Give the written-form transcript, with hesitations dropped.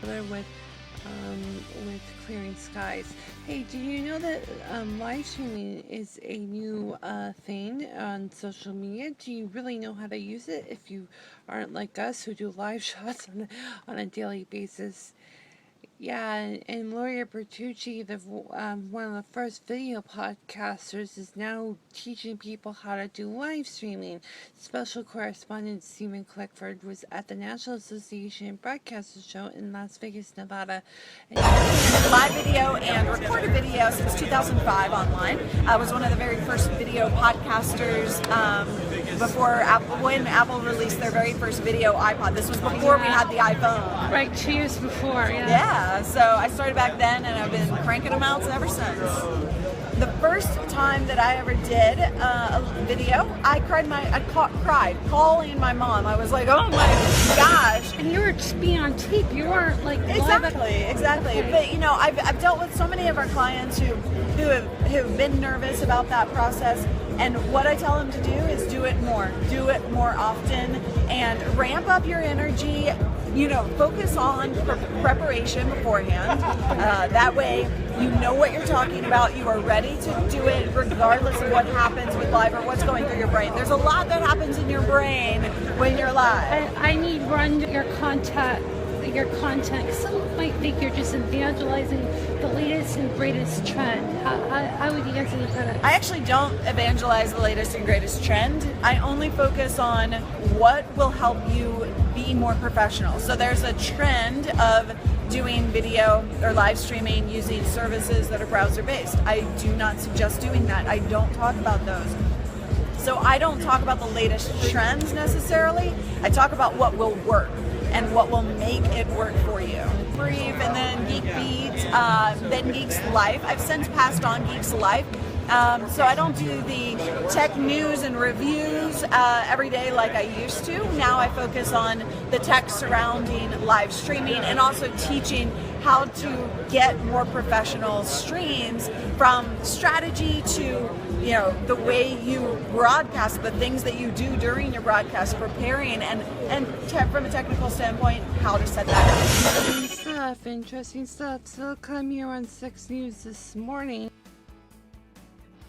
with Clearing Skies. Hey, do you know that live streaming is a new thing on social media? Do you really know how to use it if you aren't like us who do live shots on a daily basis? Yeah, and Luria Petrucci, one of the first video podcasters, is now teaching people how to do live streaming. Special correspondent Stephen Clickford was at the National Association of Broadcasters show in Las Vegas, Nevada. Live video and recorded video since 2005 online. I was one of the very first video podcasters before Apple, when Apple released their very first video iPod. This was before we had the iPhone. Right, 2 years before, yeah. Yeah, so I started back then and I've been cranking them out ever since. The first time that I ever did a video, I cried calling my mom. I was like, oh my gosh. And you were just being on tape. You weren't like Exactly. Okay. But you know, I've dealt with so many of our clients who've been nervous about that process. And what I tell them to do is do it more often, and ramp up your energy. You know, focus on preparation beforehand. That way, you know what you're talking about. You are ready to do it regardless of what happens with live or what's going through your brain. There's a lot that happens in your brain when you're live. I need run your content, because some might think you're just evangelizing the latest and greatest trend. How would you answer that? I actually don't evangelize the latest and greatest trend. I only focus on what will help you be more professional. So there's a trend of doing video or live streaming using services that are browser based. I do not suggest doing that. I don't talk about those. So I don't talk about the latest trends necessarily. I talk about what will work and what will make it work for you. Brief, and then GeekBeat, then GeeksLife. I've since passed on GeeksLife. So I don't do the tech news and reviews every day like I used to. Now I focus on the tech surrounding live streaming and also teaching how to get more professional streams, from strategy to, you know, the way you broadcast, the things that you do during your broadcast, preparing and from a technical standpoint, how to set that up. Interesting stuff. So come here on 6 News this morning.